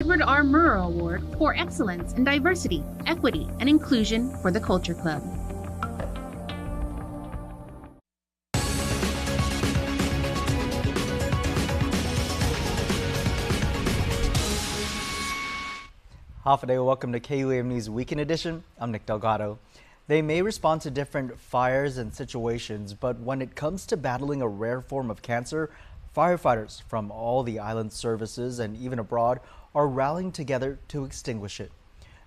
Edward R. Murrow Award for Excellence in Diversity, Equity, and Inclusion for the Culture Club. Half a day, welcome to KUAM News Weekend Edition. I'm Nick Delgado. They may respond to different fires and situations, but when it comes to battling a rare form of cancer, firefighters from all the island services and even abroad are rallying together to extinguish it.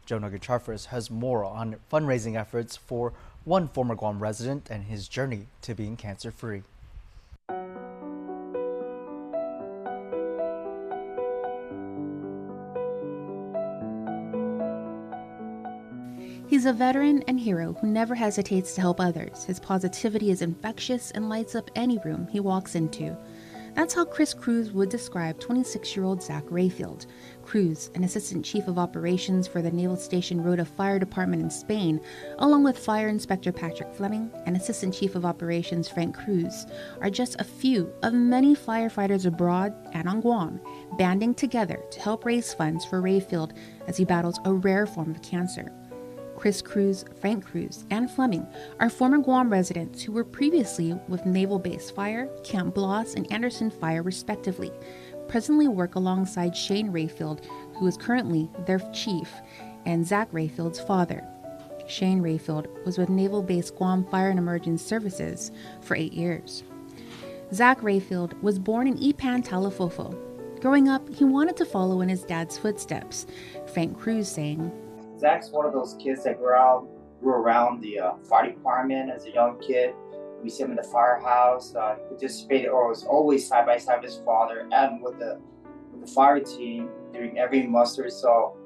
Jonah Gacharfris has more on fundraising efforts for one former Guam resident and his journey to being cancer-free. He's a veteran and hero who never hesitates to help others. His positivity is infectious and lights up any room he walks into. That's how Chris Cruz would describe 26-year-old Zach Rayfield. Cruz, an assistant chief of operations for the Naval Station Rota Fire Department in Spain, along with Fire Inspector Patrick Fleming and assistant chief of operations Frank Cruz, are just a few of many firefighters abroad and on Guam, banding together to help raise funds for Rayfield as he battles a rare form of cancer. Chris Cruz, Frank Cruz, and Fleming are former Guam residents who were previously with Naval Base Fire, Camp Bloss, and Anderson Fire, respectively. Presently work alongside Shane Rayfield, who is currently their chief, and Zach Rayfield's father. Shane Rayfield was with Naval Base Guam Fire and Emergency Services for 8 years. Zach Rayfield was born in Ipan, Talafofo. Growing up, he wanted to follow in his dad's footsteps. Frank Cruz saying, Zach's one of those kids that grew around the fire department as a young kid. We see him in the firehouse. He participated or was always side by side with his father and with the fire team during every muster. So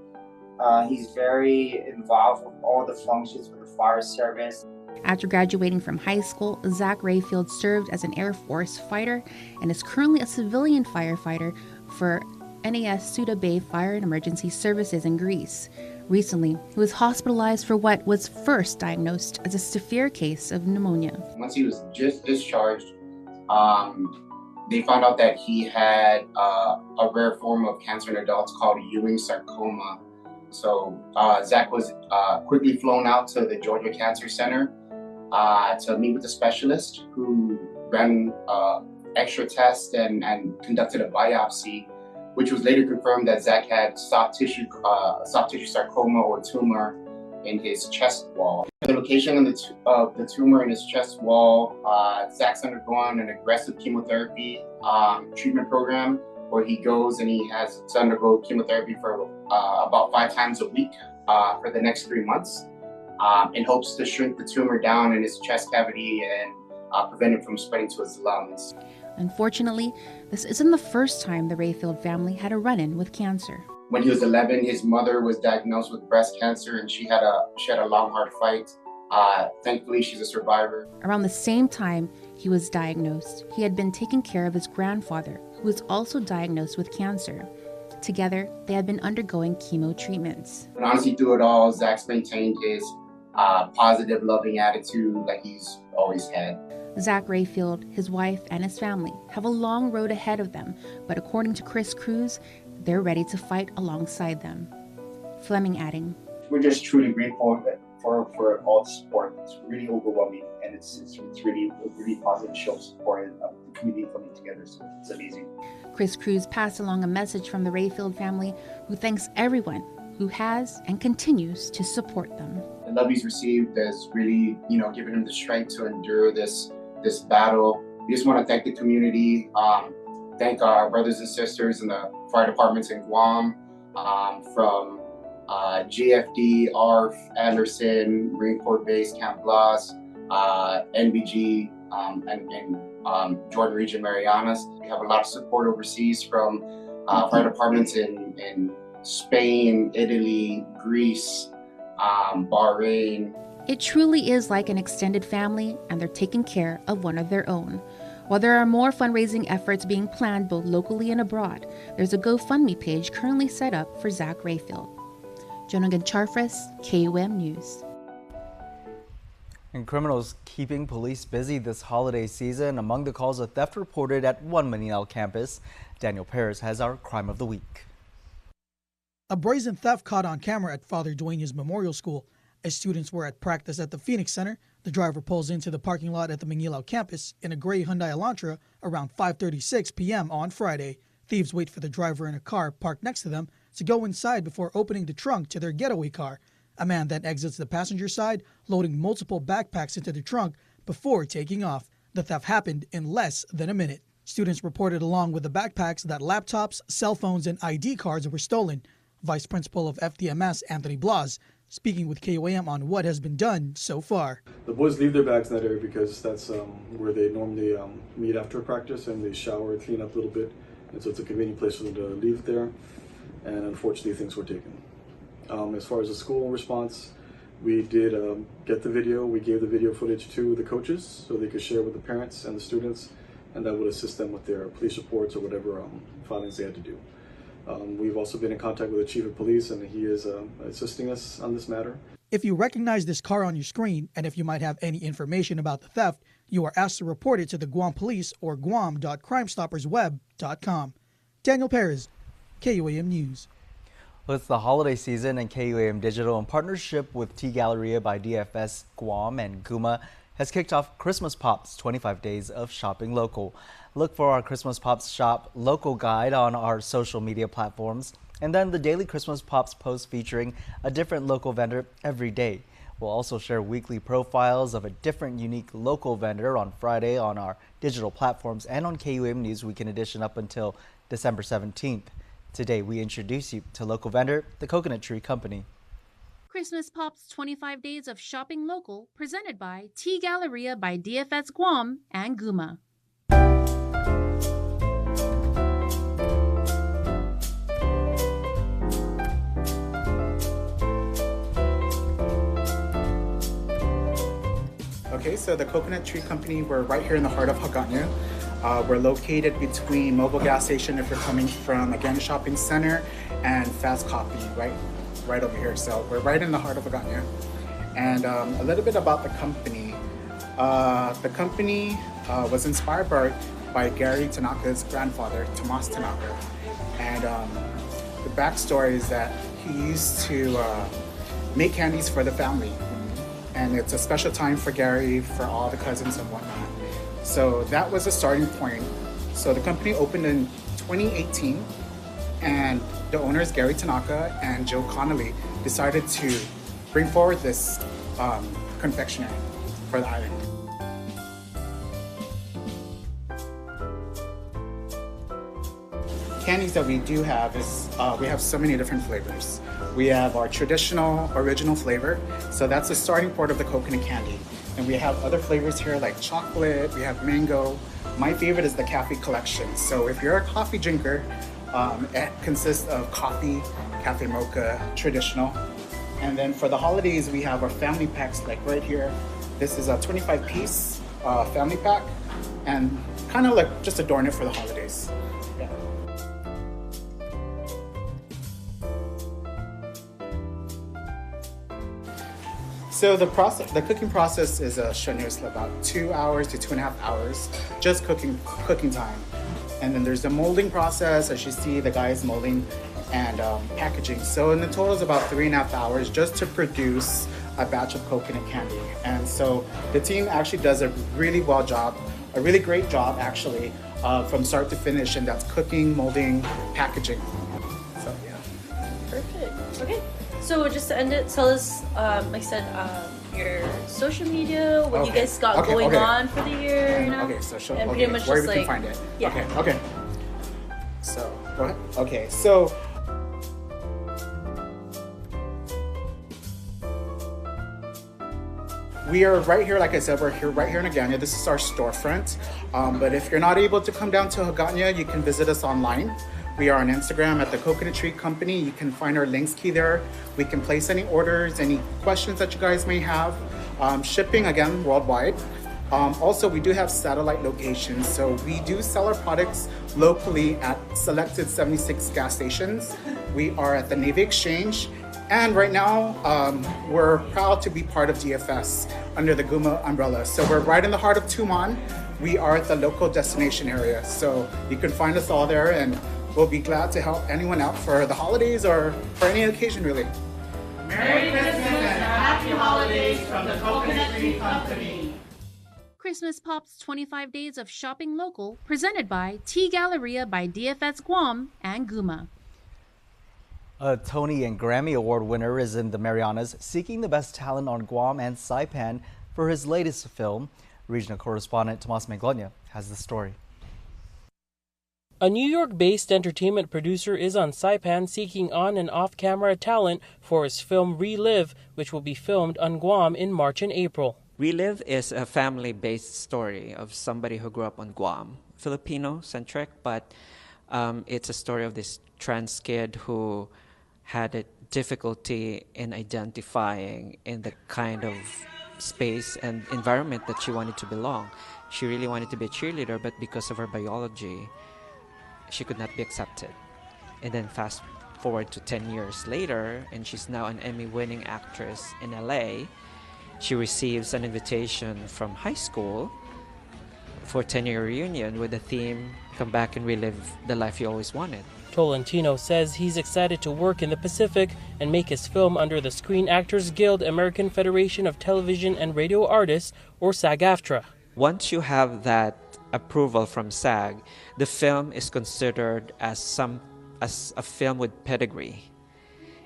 he's very involved with all the functions with the fire service. After graduating from high school, Zach Rayfield served as an Air Force fighter and is currently a civilian firefighter for NAS Suda Bay Fire and Emergency Services in Greece. Recently, he was hospitalized for what was first diagnosed as a severe case of pneumonia. Once he was just discharged, they found out that he had a rare form of cancer in adults called Ewing sarcoma. So Zach was quickly flown out to the Georgia Cancer Center to meet with a specialist who ran extra tests and conducted a biopsy, which was later confirmed that Zach had soft tissue sarcoma or tumor in his chest wall. The location of the tumor in his chest wall, Zach's undergone an aggressive chemotherapy treatment program where he goes and he has to undergo chemotherapy for about 5 times a week for the next 3 months in hopes to shrink the tumor down in his chest cavity and prevent it from spreading to his lungs. Unfortunately, this isn't the first time the Rayfield family had a run-in with cancer. When he was 11, his mother was diagnosed with breast cancer, and she had a long, hard fight. Thankfully, she's a survivor. Around the same time he was diagnosed, he had been taking care of his grandfather, who was also diagnosed with cancer. Together, they had been undergoing chemo treatments. And honestly, through it all, Zach's maintained his positive, loving attitude like he's always had. Zach Rayfield, his wife, and his family have a long road ahead of them, but according to Chris Cruz, they're ready to fight alongside them. Fleming adding, We're just truly grateful for all the support. It's really overwhelming, and it's really positive show of support and the community coming together. So it's amazing. Chris Cruz passed along a message from the Rayfield family, who thanks everyone who has and continues to support them. The love he's received has really, given him the strength to endure this battle. We just want to thank the community, thank our brothers and sisters in the fire departments in Guam, from GFD, ARF, Anderson, Marine Corps Base, Camp Bloss, NBG, and Jordan Region Marianas. We have a lot of support overseas from fire departments in Spain, Italy, Greece, Bahrain. It truly is like an extended family, and they're taking care of one of their own. While there are more fundraising efforts being planned both locally and abroad, there's a GoFundMe page currently set up for Zach Rayfield. Jonah Gacharfris, KUAM News. And criminals keeping police busy this holiday season. Among the calls of theft reported at one Manila campus, Daniel Perez has our crime of the week. A brazen theft caught on camera at Father Dueñas Memorial School. As students were at practice at the Phoenix Center, the driver pulls into the parking lot at the Manilao campus in a gray Hyundai Elantra around 5:36 p.m. on Friday. Thieves wait for the driver in a car parked next to them to go inside before opening the trunk to their getaway car. A man then exits the passenger side, loading multiple backpacks into the trunk before taking off. The theft happened in less than a minute. Students reported along with the backpacks that laptops, cell phones, and ID cards were stolen. Vice Principal of FDMS, Anthony Blas, speaking with KUAM on what has been done so far. The boys leave their bags in that area because that's where they normally meet after practice, and they shower, clean up a little bit, and so it's a convenient place for them to leave there, and unfortunately things were taken. As far as the school response, we did get the video. We gave the video footage to the coaches so they could share with the parents and the students, and that would assist them with their police reports or whatever filings they had to do. We've also been in contact with the chief of police, and he is assisting us on this matter. If you recognize this car on your screen, and if you might have any information about the theft, you are asked to report it to the Guam Police or guam.crimestoppersweb.com. Daniel Perez, KUAM News. Well, it's the holiday season, and KUAM Digital, in partnership with Tea Galleria by DFS Guam and GUMA, has kicked off Christmas Pops 25 Days of Shopping Local. Look for our Christmas Pops Shop Local guide on our social media platforms, and then the daily Christmas Pops post featuring a different local vendor every day. We'll also share weekly profiles of a different unique local vendor on Friday on our digital platforms and on KUAM News Weekend Edition up until December 17th. Today, we introduce you to local vendor, the Coconut Tree Company. Christmas Pops 25 Days of Shopping Local, presented by Tea Galleria by DFS Guam and GUMA. Okay, so the Coconut Tree Company, we're right here in the heart of Hagåtña. We're located between Mobile Gas Station if you're coming from, again, Shopping Center, and Fast Coffee, right over here. So we're right in the heart of Hagåtña. And a little bit about the company. The company was inspired by Gary Tanaka's grandfather, Tomas Tanaka. And the backstory is that he used to make candies for the family. And it's a special time for Gary, for all the cousins and whatnot. So that was a starting point. So the company opened in 2018, and the owners, Gary Tanaka and Joe Connolly, decided to bring forward this confectionery for the island. Candies that we do have is, we have so many different flavors. We have our traditional original flavor, so that's the starting point of the coconut candy. And we have other flavors here like chocolate, we have mango. My favorite is the cafe collection. So if you're a coffee drinker, it consists of coffee, cafe mocha, traditional. And then for the holidays, we have our family packs like right here. This is a 25-piece family pack, and kind of like just adorn it for the holidays. Yeah. So the cooking process is strenuous, about 2 hours to 2.5 hours, just cooking time. And then there's the molding process, as you see, the guy is molding and packaging. So in the total is about 3.5 hours just to produce a batch of coconut candy. And so the team actually does a really great job actually, from start to finish, and that's cooking, molding, packaging. So yeah. Perfect. Okay. So just to end it, tell us, like I said, your social media, what you guys got going on for the year, you know? Okay, so and pretty much where just we can find it. Yeah. Okay. So, go ahead. Okay, so we are right here, like I said, we're here right here in Hagåtña. This is our storefront. But if you're not able to come down to Hagåtña, you can visit us online. We are on Instagram at the Coconut Tree Company. You can find our links key there. We can place any orders, any questions that you guys may have. Shipping, again, worldwide. Also, we do have satellite locations. So we do sell our products locally at selected 76 gas stations. We are at the Navy Exchange. And right now, we're proud to be part of DFS under the GUMA umbrella. So we're right in the heart of Tumon. We are at the local destination area. So you can find us all there, and we'll be glad to help anyone out for the holidays or for any occasion, really. Merry Christmas and Happy Holidays from the Coconut Tree Company. Christmas Pop's 25 Days of Shopping Local, presented by Tea Galleria by DFS Guam and Guma. A Tony and Grammy Award winner is in the Marianas seeking the best talent on Guam and Saipan for his latest film. Regional correspondent Tomas Maglonia has the story. A New York-based entertainment producer is on Saipan seeking on and off-camera talent for his film Relive, which will be filmed on Guam in March and April. Relive is a family-based story of somebody who grew up on Guam, Filipino-centric, but it's a story of this trans kid who had a difficulty in identifying in the kind of space and environment that she wanted to belong. She really wanted to be a cheerleader, but because of her biology, she could not be accepted. And then fast forward to 10 years later, and she's now an Emmy-winning actress in LA. She receives an invitation from high school for a 10-year reunion with the theme, come back and relive the life you always wanted. Tolentino says he's excited to work in the Pacific and make his film under the Screen Actors Guild American Federation of Television and Radio Artists, or SAG-AFTRA. Once you have that approval from SAG, the film is considered as a film with pedigree.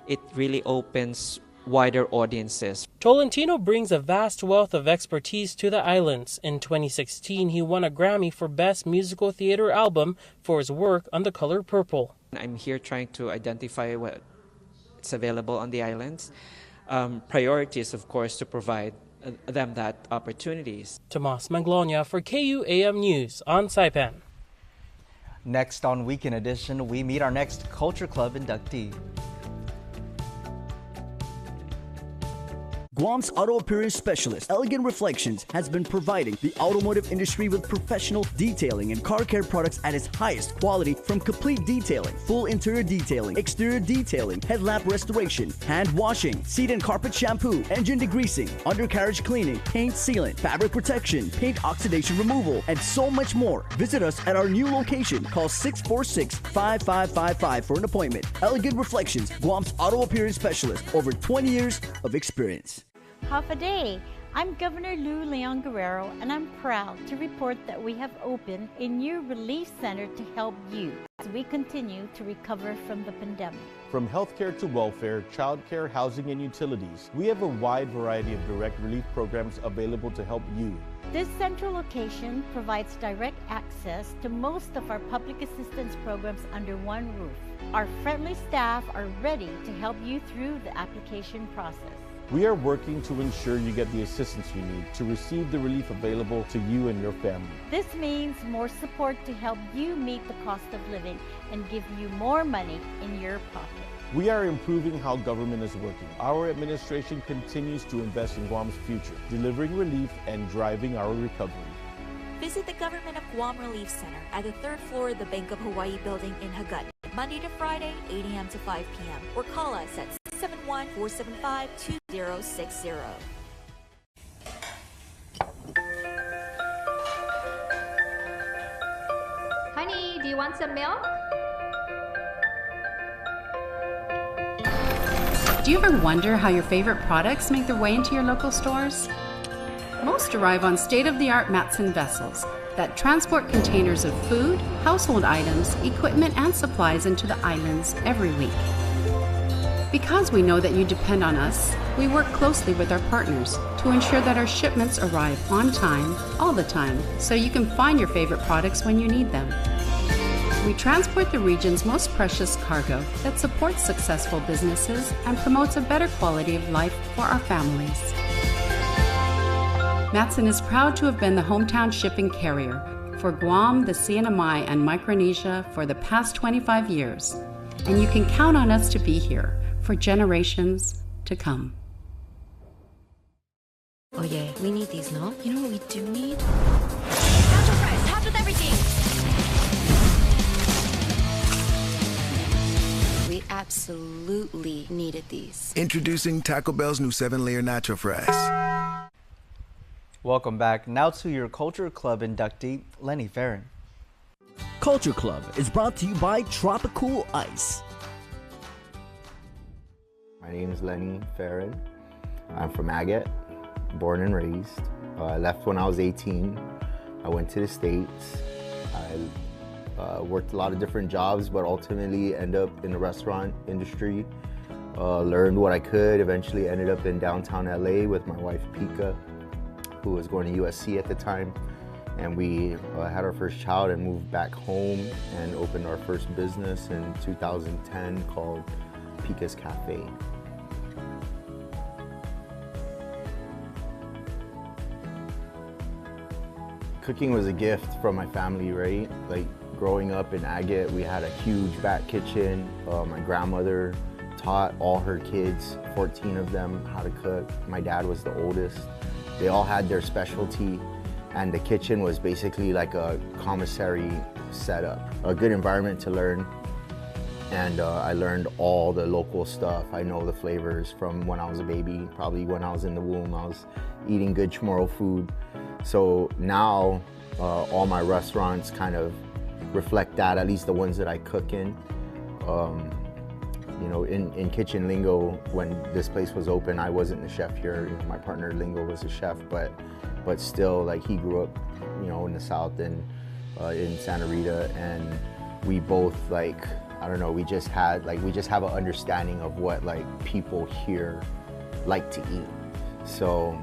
It really opens wider audiences. Tolentino brings a vast wealth of expertise to the islands. In 2016, he won a Grammy for Best Musical Theater Album for his work on The Color Purple. I'm here trying to identify what's available on the islands. Priority is, of course, to provide them that opportunities. Tomas Maglonia for KUAM News on Saipan. Next on Weekend Edition, we meet our next Culture Club inductee. Guam's auto appearance specialist, Elegant Reflections, has been providing the automotive industry with professional detailing and car care products at its highest quality, from complete detailing, full interior detailing, exterior detailing, headlamp restoration, hand washing, seat and carpet shampoo, engine degreasing, undercarriage cleaning, paint sealant, fabric protection, paint oxidation removal, and so much more. Visit us at our new location. Call 646-5555 for an appointment. Elegant Reflections, Guam's auto appearance specialist, over 20 years of experience. Half a day. I'm Governor Lou Leon Guerrero, and I'm proud to report that we have opened a new relief center to help you as we continue to recover from the pandemic. From healthcare to welfare, childcare, housing, and utilities, we have a wide variety of direct relief programs available to help you. This central location provides direct access to most of our public assistance programs under one roof. Our friendly staff are ready to help you through the application process. We are working to ensure you get the assistance you need to receive the relief available to you and your family. This means more support to help you meet the cost of living and give you more money in your pocket. We are improving how government is working. Our administration continues to invest in Guam's future, delivering relief and driving our recovery. Visit the Government of Guam Relief Center at the 3rd floor of the Bank of Hawaii building in Hagat, Monday to Friday, 8 a.m. to 5 p.m. or call us at 671-475-2060. Honey, do you want some milk? Do you ever wonder how your favorite products make their way into your local stores? Most arrive on state-of-the-art Matson vessels that transport containers of food, household items, equipment, and supplies into the islands every week. Because we know that you depend on us, we work closely with our partners to ensure that our shipments arrive on time, all the time, so you can find your favorite products when you need them. We transport the region's most precious cargo that supports successful businesses and promotes a better quality of life for our families. Matson is proud to have been the hometown shipping carrier for Guam, the CNMI, and Micronesia for the past 25 years, and you can count on us to be here for generations to come. Oh yeah, we need these, no? You know what we do need? Nacho fries, half with everything! We absolutely needed these. Introducing Taco Bell's new 7-layer nacho fries. Welcome back. Now to your Culture Club inductee, Lenny Farron. Culture Club is brought to you by Tropical Ice. My name is Lenny Farron. I'm from Agate, born and raised. I left when I was 18. I went to the States. I worked a lot of different jobs, but ultimately ended up in the restaurant industry. Learned what I could, eventually ended up in downtown LA with my wife Pika, who was going to USC at the time. And we had our first child and moved back home and opened our first business in 2010 called Pika's Cafe. Cooking was a gift from my family, right? Like growing up in Agate, we had a huge back kitchen. My grandmother taught all her kids, 14 of them, how to cook. My dad was the oldest. They all had their specialty, and the kitchen was basically like a commissary setup. A good environment to learn, and I learned all the local stuff. I know the flavors from when I was a baby, probably when I was in the womb. I was eating good Chamorro food. So now all my restaurants kind of reflect that, at least the ones that I cook in. You know, in kitchen lingo, when this place was open, I wasn't the chef here. You know, my partner Lingo was a chef, but still, like, he grew up, you know, in the South and in Santa Rita, and we both, like, I don't know, we just have an understanding of what, like, people here like to eat. So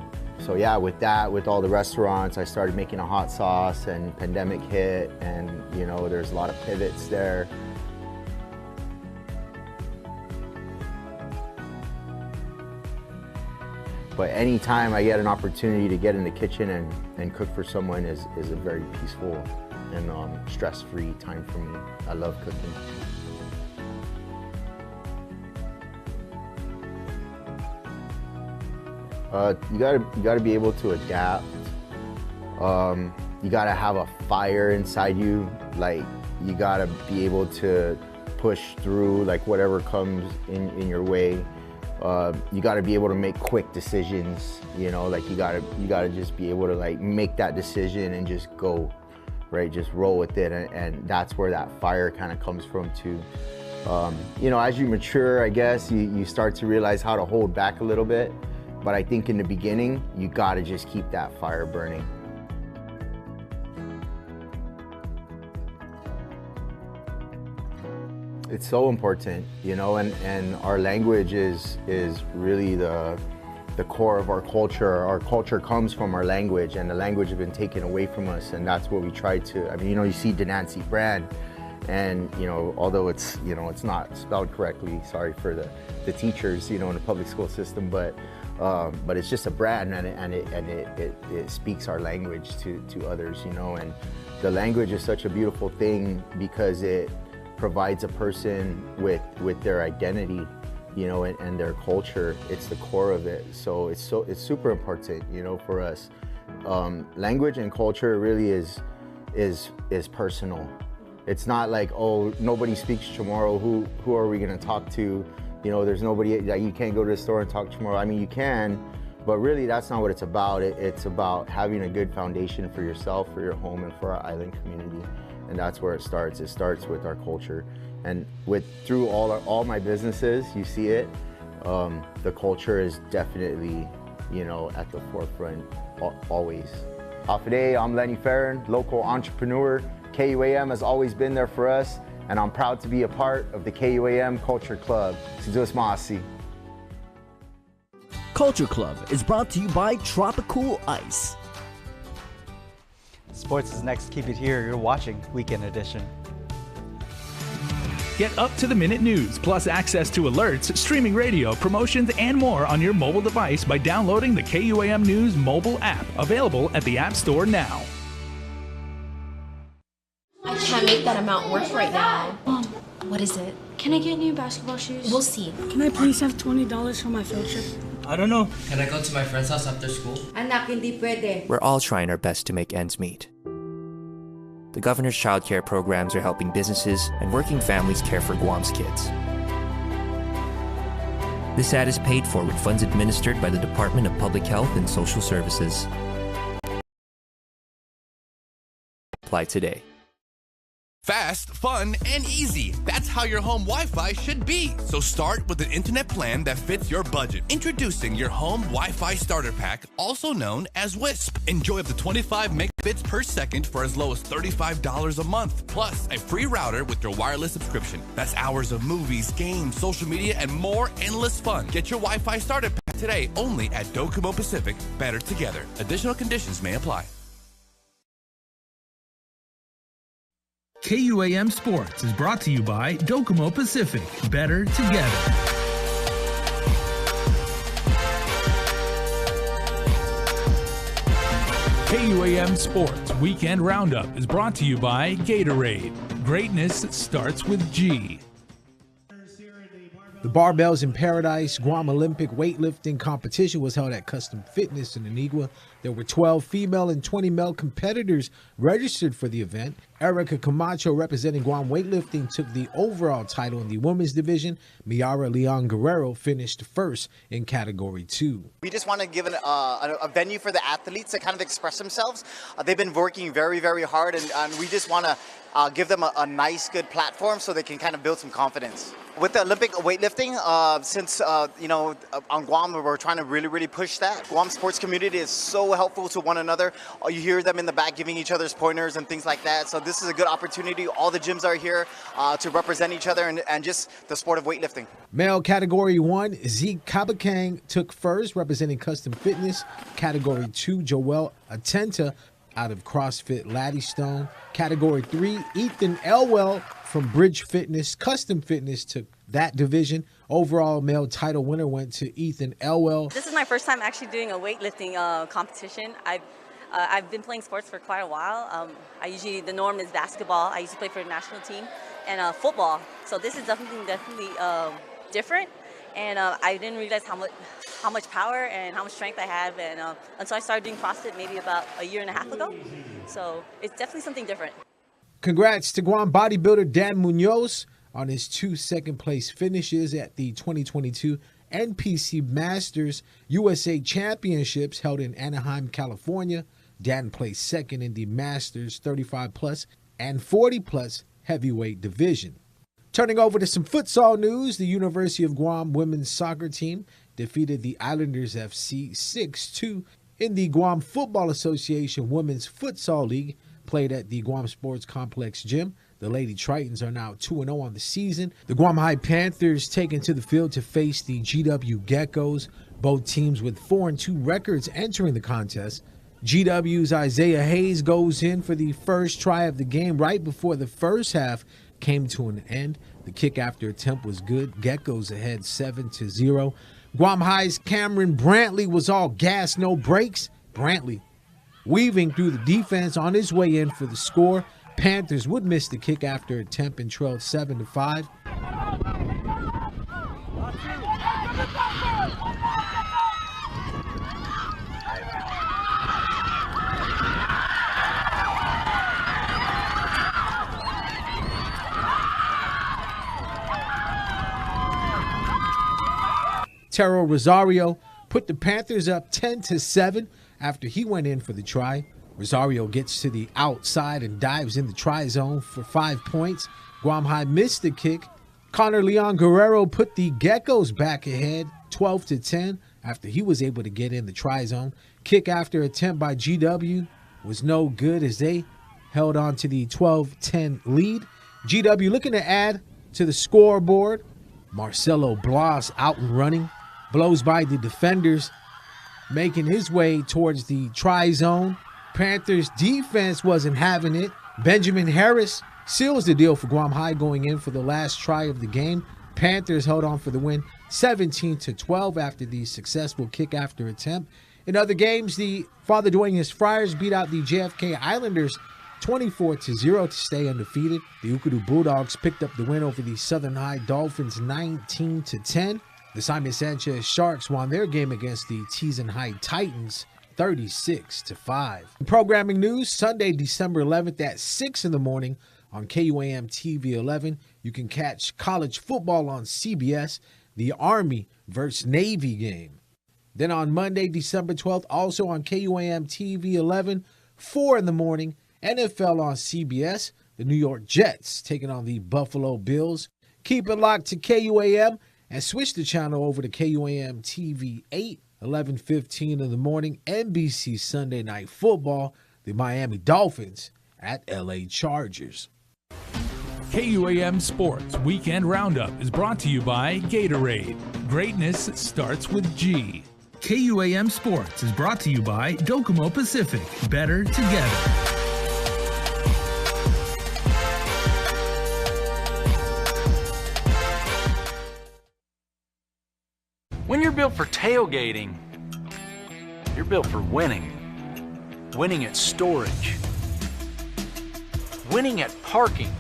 yeah, with that, with all the restaurants, I started making a hot sauce, and pandemic hit, and, you know, there's a lot of pivots there. But anytime I get an opportunity to get in the kitchen and cook for someone is a very peaceful and stress-free time for me. I love cooking. You gotta be able to adapt. You gotta have a fire inside you. Like, you gotta be able to push through, like, whatever comes in your way. You got to be able to make quick decisions, you know, like you gotta just be able to, like, make that decision and just go, right? Just roll with it, and that's where that fire kind of comes from too. You know, as you mature, I guess, you start to realize how to hold back a little bit, but I think in the beginning, you got to just keep that fire burning. It's so important, you know, and our language is really the core of our culture. Our culture comes from our language, and the language has been taken away from us, and that's what we try to, I mean, you know, you see Denancy brand, and, you know, although it's, you know, it's not spelled correctly, sorry for the teachers, you know, in the public school system, but it's just a brand, and it speaks our language to others, you know, and the language is such a beautiful thing because it provides a person with their identity, you know, and their culture. It's the core of it. So it's super important, you know, for us. Language and culture really is personal. It's not like, oh, nobody speaks Chamorro. Who are we gonna talk to? You know, there's nobody, like, you can't go to the store and talk Chamorro. I mean, you can, but really that's not what it's about. It's about having a good foundation for yourself, for your home, and for our island community. And that's where it starts. It starts with our culture, and through all my businesses, you see it. The culture is definitely, you know, at the forefront always. Today, I'm Lenny Farron, local entrepreneur. KUAM has always been there for us, and I'm proud to be a part of the KUAM Culture Club. Sidus Maasi. Culture Club is brought to you by Tropical Ice. Sports is next. Keep it here. You're watching Weekend Edition. Get up-to-the-minute news, plus access to alerts, streaming radio, promotions, and more on your mobile device by downloading the KUAM News mobile app, available at the App Store now. I can't make that amount work right now. Mom, what is it? Can I get new basketball shoes? We'll see. Can I please have $20 for my field trip? I don't know. Can I go to my friend's house after school? Anak, hindi pwede. We're all trying our best to make ends meet. The governor's childcare programs are helping businesses and working families care for Guam's kids. This ad is paid for with funds administered by the Department of Public Health and Social Services. Apply today. Fast, fun, and easy. That's how your home Wi-Fi should be. So start with an internet plan that fits your budget. Introducing your home Wi-Fi starter pack, also known as WISP. Enjoy up to 25 megabits per second for as low as $35 a month. Plus, a free router with your wireless subscription. That's hours of movies, games, social media, and more endless fun. Get your Wi-Fi starter pack today only at Docomo Pacific. Better together. Additional conditions may apply. KUAM Sports is brought to you by Docomo Pacific. Better together. KUAM Sports Weekend Roundup is brought to you by Gatorade. Greatness starts with G. The Barbells in Paradise Guam Olympic weightlifting competition was held at Custom Fitness in Antigua. There were 12 female and 20 male competitors registered for the event. Erica Camacho, representing Guam weightlifting, took the overall title in the women's division. Miara Leon Guerrero finished first in Category 2. We just want to give a venue for the athletes to kind of express themselves. They've been working very, very hard, and we just want to give them a nice, good platform so they can kind of build some confidence. With the Olympic weightlifting, since, on Guam, we're trying to really push that. Guam sports community is so helpful to one another. You hear them in the back giving each other's pointers and things like that. So this is a good opportunity. All the gyms are here to represent each other and just the sport of weightlifting. Male Category 1, Zeke Kabakang took first, representing Custom Fitness. Category 2, Joel Atenta out of CrossFit Laddystone. Category 3, Ethan Elwell from Bridge Fitness. Custom Fitness took that division. Overall male title winner went to Ethan Elwell. This is my first time actually doing a weightlifting competition. I've been playing sports for quite a while. The norm is basketball. I used to play for the national team, and football. So this is definitely different. And I didn't realize how much power and how much strength I have, and so I started doing CrossFit maybe about a year and a half ago. So it's definitely something different. Congrats to Guam bodybuilder Dan Munoz on his 2 second-place finishes at the 2022 NPC Masters USA Championships held in Anaheim, California. Dan placed second in the Masters 35-plus and 40-plus heavyweight division. Turning over to some futsal news, the University of Guam women's soccer team defeated the Islanders FC 6-2 in the Guam Football Association Women's Futsal League, played at the Guam Sports Complex Gym. The Lady Tritons are now 2-0 on the season. The Guam High Panthers taken to the field to face the GW Geckos, both teams with 4-2 records entering the contest. GW's Isaiah Hayes goes in for the first try of the game right before the first half came to an end. The kick after attempt was good. Geckos ahead 7-0. Guam High's Cameron Brantley was all gas, no brakes. Brantley weaving through the defense on his way in for the score. Panthers would miss the kick after attempt and trailed 7-5. Tero Rosario put the Panthers up 10-7 after he went in for the try. Rosario gets to the outside and dives in the try zone for 5 points. Guam High missed the kick. Connor Leon Guerrero put the Geckos back ahead 12-10 after he was able to get in the try zone. Kick after attempt by GW was no good as they held on to the 12-10 lead. GW looking to add to the scoreboard. Marcelo Blas out and running. Blows by the defenders, making his way towards the try zone. Panthers defense wasn't having it. Benjamin Harris seals the deal for Guam High going in for the last try of the game. Panthers held on for the win 17-12 after the successful kick after attempt. In other games, the Father Duenas Friars beat out the JFK Islanders 24-0 to stay undefeated. The Ukadu Bulldogs picked up the win over the Southern High Dolphins 19-10. The Simon Sanchez Sharks won their game against the Teason High Titans 36-5. In programming news, Sunday, December 11th at 6 in the morning on KUAM TV 11, you can catch college football on CBS, the Army versus Navy game. Then on Monday, December 12th, also on KUAM TV 11, 4 in the morning, NFL on CBS, The New York Jets taking on the Buffalo Bills. Keep it locked to KUAM and switch the channel over to KUAM TV 8, 11:15 in the morning, NBC Sunday Night Football, the Miami Dolphins at LA Chargers. KUAM Sports Weekend Roundup is brought to you by Gatorade. Greatness starts with G. KUAM Sports is brought to you by Docomo Pacific. Better together. When you're built for tailgating, you're built for winning. Winning at storage. Winning at parking.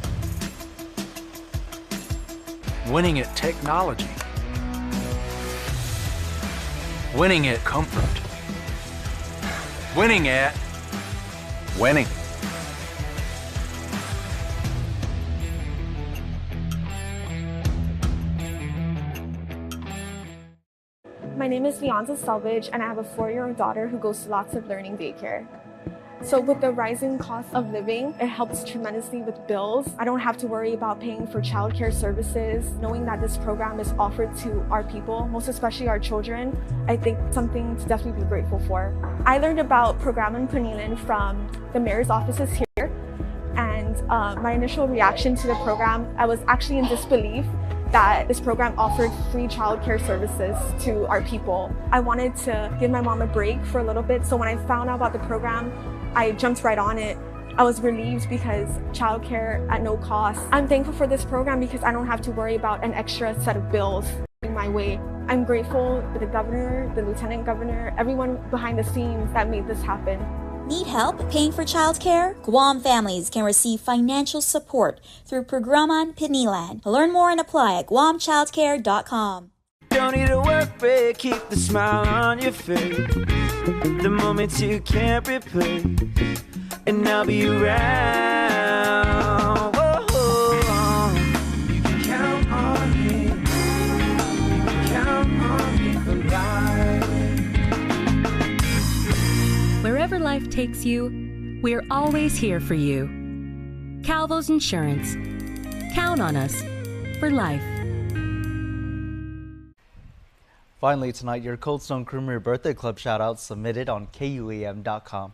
Winning at technology. Winning at comfort. Winning at winning. My name is Leonza Selvage, and I have a 4-year-old daughter who goes to lots of learning daycare. So with the rising cost of living, it helps tremendously with bills. I don't have to worry about paying for childcare services. Knowing that this program is offered to our people, most especially our children, I think something to definitely be grateful for. I learned about Programan Panilan from the mayor's offices here, and my initial reaction to the program, I was actually in disbelief that this program offered free childcare services to our people. I wanted to give my mom a break for a little bit, so when I found out about the program, I jumped right on it. I was relieved because childcare at no cost. I'm thankful for this program because I don't have to worry about an extra set of bills coming my way. I'm grateful to the governor, the lieutenant governor, everyone behind the scenes that made this happen. Need help paying for childcare? Guam families can receive financial support through Programan Pinilan. Learn more and apply at guamchildcare.com. Don't need a work break, keep the smile on your face. The moments you can't replace, and I'll be around. Whoa. You can count on me. You can count on me for life. Wherever life takes you, we're always here for you. Calvo's Insurance. Count on us for life. Finally tonight, your Cold Stone Creamery Birthday Club shout-outs submitted on KUAM.com.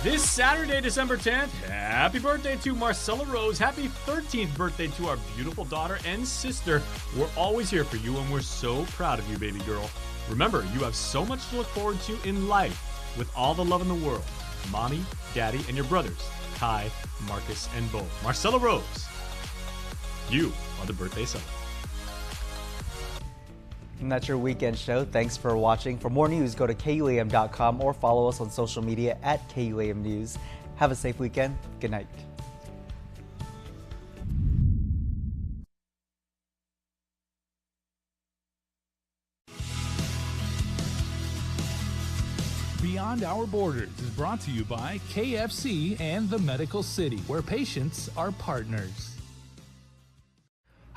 This Saturday, December 10th, happy birthday to Marcella Rose. Happy 13th birthday to our beautiful daughter and sister. We're always here for you, and we're so proud of you, baby girl. Remember, you have so much to look forward to in life with all the love in the world. Mommy, Daddy, and your brothers, Kai, Marcus, and Bo. Marcella Rose, you are the birthday celebrant. And that's your weekend show. Thanks for watching. For more news, go to KUAM.com or follow us on social media at KUAM News. Have a safe weekend. Good night. Beyond Our Borders is brought to you by KFC and the Medical City, where patients are partners.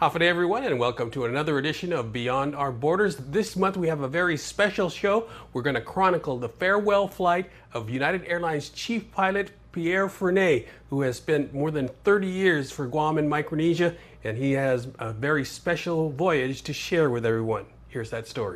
Hafa day, everyone, and welcome to another edition of Beyond Our Borders. This month we have a very special show. We're going to chronicle the farewell flight of United Airlines chief pilot Pierre Fernet, who has spent more than 30 years for Guam and Micronesia, and he has a very special voyage to share with everyone. Here's that story.